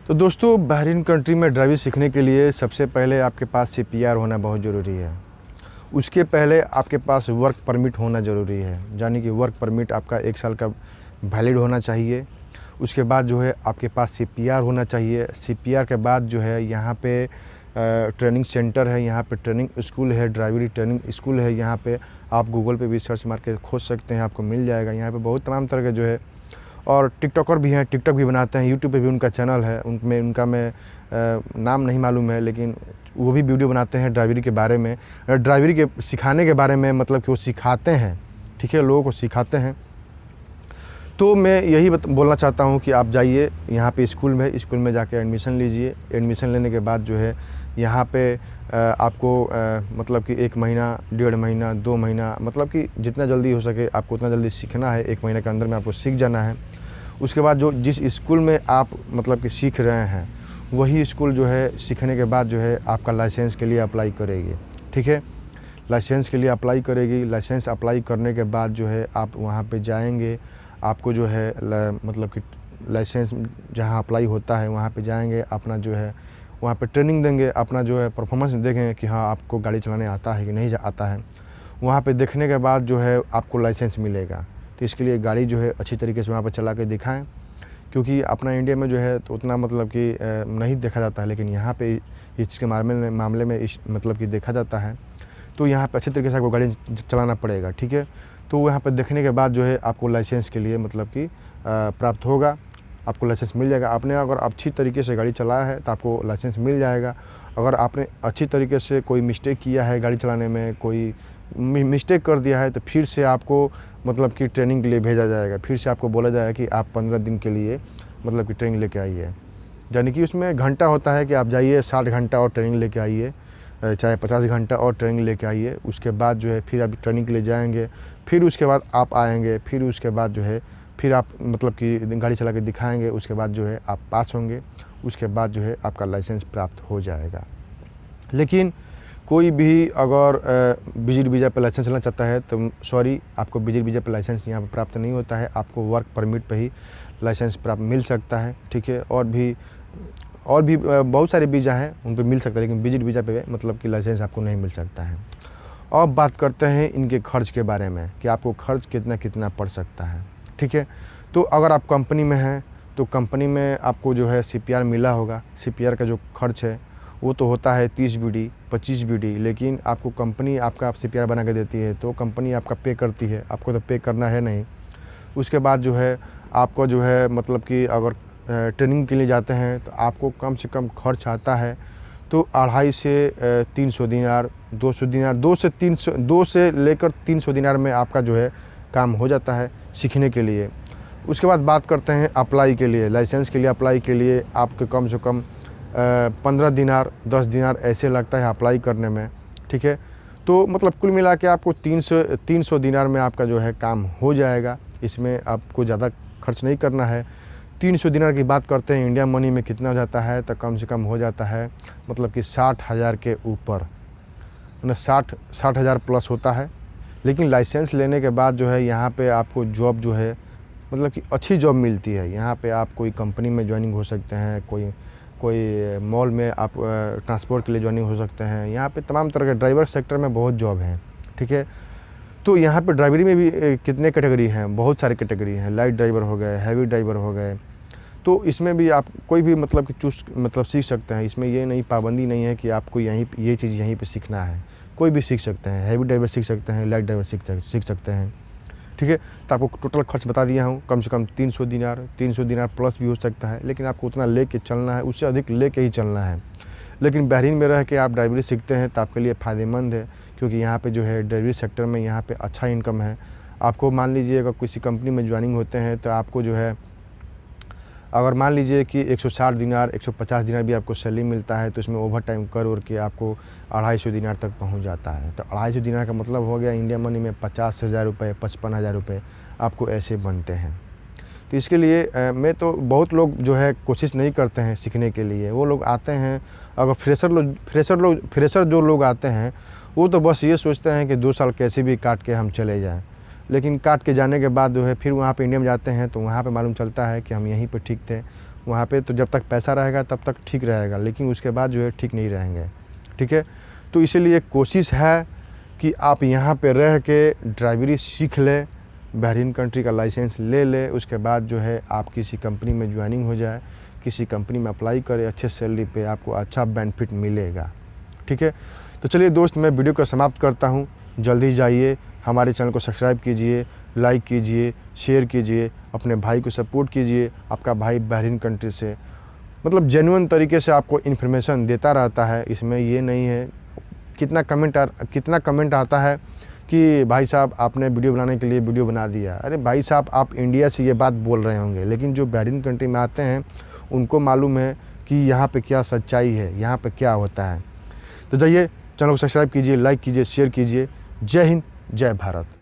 तो दोस्तों, Bahrain country में ड्राइविंग सीखने के लिए सबसे पहले आपके पास सीपीआर होना बहुत ज़रूरी है। उसके पहले आपके पास वर्क परमिट होना ज़रूरी है, यानी कि वर्क परमिट आपका 1 साल का वैलिड होना चाहिए। उसके बाद जो है आपके पास सीपीआर होना चाहिए। सीपीआर के बाद जो है यहाँ पे ट्रेनिंग सेंटर है, यहाँ पे ट्रेनिंग स्कूल है, ड्राइवरी ट्रेनिंग स्कूल है। यहाँ पे आप गूगल पे भी सर्च मार के खोज सकते हैं, आपको मिल जाएगा। यहाँ पे बहुत तमाम तरह के जो है और टिकटॉकर भी हैं, टिकटॉक भी बनाते हैं, यूट्यूब पे भी उनका चैनल है। उनमें उनका मैं नाम नहीं मालूम है, लेकिन वो भी वीडियो बनाते हैं ड्राइवरी के बारे में, ड्राइवरी के सिखाने के बारे में, मतलब कि वो सिखाते हैं, ठीक है, लोगों को सिखाते हैं। तो मैं यही बोलना चाहता हूँ कि आप जाइए यहाँ पे स्कूल में जाके एडमिशन लीजिए। एडमिशन लेने के बाद जो है यहाँ पे आपको मतलब कि 1 महीना, 1.5 महीना, 2 महीना, मतलब कि जितना जल्दी हो सके आपको उतना जल्दी सीखना है। 1 महीने के अंदर में आपको सीख जाना है। उसके बाद जो जिस स्कूल में आप मतलब कि सीख रहे हैं वही स्कूल जो है सीखने के बाद जो है आपका लाइसेंस के लिए अप्लाई करेगी, ठीक है। लाइसेंस के लिए अप्लाई करेगी। लाइसेंस अप्लाई करने के बाद जो है आप वहाँ पे जाएंगे। आपको जो है मतलब कि लाइसेंस जहाँ अप्लाई होता है वहाँ पे जाएंगे, अपना जो है वहाँ पे ट्रेनिंग देंगे, अपना जो है परफॉर्मेंस देखेंगे कि हाँ आपको गाड़ी चलाने आता है कि नहीं आता है। वहाँ पे देखने के बाद जो है आपको लाइसेंस मिलेगा। तो इसके लिए गाड़ी जो है अच्छी तरीके से वहाँ पे चला के दिखाएँ, क्योंकि अपना इंडिया में जो है तो उतना मतलब कि नहीं देखा जाता है, लेकिन यहाँ पे इस चीज़ के मामले में मतलब कि देखा जाता है। तो यहाँ पे अच्छी तरीके से आपको गाड़ी चलाना पड़ेगा, ठीक है। तो वहाँ पे देखने के बाद जो है आपको लाइसेंस के लिए मतलब कि प्राप्त होगा, आपको लाइसेंस मिल जाएगा। आपने अगर अच्छी तरीके से गाड़ी चलाया है तो आपको लाइसेंस मिल जाएगा। अगर आपने अच्छी तरीके से कोई मिस्टेक किया है गाड़ी चलाने में, कोई मिस्टेक कर दिया है, तो फिर से आपको मतलब कि ट्रेनिंग के लिए भेजा जाएगा। फिर से आपको बोला जाएगा कि आप 15 दिन के लिए मतलब कि ट्रेनिंग लेके आइए। यानी कि उसमें घंटा होता है कि आप जाइए 60 घंटा और ट्रेनिंग लेके आइए, चाहे 50 घंटा और ट्रेनिंग लेके आइए। उसके बाद जो है फिर आप ट्रेनिंग के लिए जाएंगे, फिर उसके बाद आप आएंगे, फिर उसके बाद जो है फिर आप मतलब कि गाड़ी चला के दिखाएंगे। उसके बाद जो है आप पास होंगे। उसके बाद जो है आपका लाइसेंस प्राप्त हो जाएगा। लेकिन कोई भी अगर विजिट वीज़ा पर लाइसेंस चलाना चाहता है तो सॉरी, आपको विजिट वीज़ा पर लाइसेंस यहाँ पर प्राप्त नहीं होता है। आपको वर्क परमिट पर ही लाइसेंस प्राप्त मिल सकता है, ठीक है। और भी बहुत सारे वीज़ा हैं उन पर मिल सकता है, लेकिन विजिट वीज़ा पे मतलब कि लाइसेंस आपको नहीं मिल सकता है। अब बात करते हैं इनके खर्च के बारे में कि आपको खर्च कितना पड़ सकता है, ठीक है। तो अगर आप कंपनी में हैं तो कंपनी में आपको जो है सीपीआर मिला होगा। सीपीआर का जो खर्च है वो तो होता है 30 बीडी, 25 बीडी, लेकिन आपको कंपनी आपका सीपीआर बना के देती है तो कंपनी आपका पे करती है, आपको तो पे करना है नहीं। उसके बाद जो है आपको जो है मतलब कि अगर ट्रेनिंग के लिए जाते हैं तो आपको कम से कम खर्च आता है तो 250 से 300 दिनार, 200 दिनार, 2 से लेकर 300 दिनार में आपका जो है काम हो जाता है सीखने के लिए। उसके बाद बात करते हैं अप्लाई के लिए। लाइसेंस के लिए अप्लाई के लिए आपके कम से कम 15 दिनार, 10 दिनार ऐसे लगता है अप्लाई करने में, ठीक है। तो मतलब कुल मिला के आपको 300 दिनार में आपका जो है काम हो जाएगा। इसमें आपको ज़्यादा खर्च नहीं करना है। 300 दिनार की बात करते हैं इंडिया मनी में कितना हो जाता है, तो कम से कम हो जाता है मतलब कि 60,000 के ऊपर, मतलब 60,000 प्लस होता है। लेकिन लाइसेंस लेने के बाद जो है यहाँ पे आपको जॉब जो है मतलब कि अच्छी जॉब मिलती है। यहाँ पे आप कोई कंपनी में ज्वाइनिंग हो सकते हैं, कोई मॉल में आप ट्रांसपोर्ट के लिए ज्वाइनिंग हो सकते हैं। यहाँ पे तमाम तरह के ड्राइवर सेक्टर में बहुत जॉब हैं, ठीक है। तो यहाँ पे ड्राइवरी में भी कितने कैटेगरी हैं, बहुत सारे कैटेगरी हैं। लाइट ड्राइवर हो गए, हैवी ड्राइवर हो गए। तो इसमें भी आप कोई भी मतलब कि सीख सकते हैं। इसमें ये नहीं, पाबंदी नहीं है कि आपको ये चीज़ यहीं पे सीखना है। कोई भी सीख सकते हैं, हैवी ड्राइवर सीख सकते हैं, लाइट ड्राइवर सीख सकते हैं, ठीक है। तो आपको टोटल खर्च बता दिया हूँ, कम से कम 300 दिनार प्लस भी हो सकता है, लेकिन आपको उतना ले के चलना है, उससे अधिक ले के ही चलना है। लेकिन बहरीन में रह के आप ड्राइवरी सीखते हैं तो आपके लिए फ़ायदेमंद है, क्योंकि यहाँ पे जो है ड्राइवरी सेक्टर में यहाँ पे अच्छा इनकम है। आपको मान लीजिए अगर किसी कंपनी में ज्वाइनिंग होते हैं तो आपको जो है अगर मान लीजिए कि 160 दिनार, 150 दिनार भी आपको सैलरी मिलता है, तो इसमें ओवर टाइम कर के आपको 250 दिनार तक पहुंच जाता है। तो 250 दिनार का मतलब हो गया इंडिया मनी में 50,000 रुपये, 55,000 रुपये आपको ऐसे बनते हैं। तो इसके लिए मैं तो बहुत लोग जो है कोशिश नहीं करते हैं सीखने के लिए। वो लोग आते हैं, अगर फ्रेशर जो लोग आते हैं वो तो बस ये सोचते हैं कि 2 साल कैसे भी काट के हम चले जाएं। लेकिन काट के जाने के बाद जो है फिर वहाँ पे इंडिया में जाते हैं तो वहाँ पे मालूम चलता है कि हम यहीं पे ठीक थे, वहाँ पे तो जब तक पैसा रहेगा तब तक ठीक रहेगा, लेकिन उसके बाद जो है ठीक नहीं रहेंगे। ठीक है, तो इसीलिए कोशिश है कि आप यहाँ पे रह के ड्राइवरी सीख ले, बहरीन कंट्री का लाइसेंस ले ले, उसके बाद जो है आप किसी कंपनी में ज्वाइनिंग हो जाए, किसी कंपनी में अप्लाई करें, अच्छे सैलरी पे आपको अच्छा बेनिफिट मिलेगा। ठीक है, तो चलिए दोस्त, मैं वीडियो को समाप्त करता हूँ। जल्दी जाइए, हमारे चैनल को सब्सक्राइब कीजिए, लाइक कीजिए, शेयर कीजिए, अपने भाई को सपोर्ट कीजिए। आपका भाई बहरीन कंट्री से मतलब जेन्युइन तरीके से आपको इन्फॉर्मेशन देता रहता है। इसमें ये नहीं है कितना कमेंट आता है कि भाई साहब आपने वीडियो बनाने के लिए वीडियो बना दिया। अरे भाई साहब, आप इंडिया से ये बात बोल रहे होंगे, लेकिन जो बहरीन कंट्री में आते हैं उनको मालूम है कि यहाँ पे क्या सच्चाई है, यहाँ पे क्या होता है। तो जाइए, चैनल को सब्सक्राइब कीजिए, लाइक कीजिए, शेयर कीजिए। जय हिंद, जय भारत।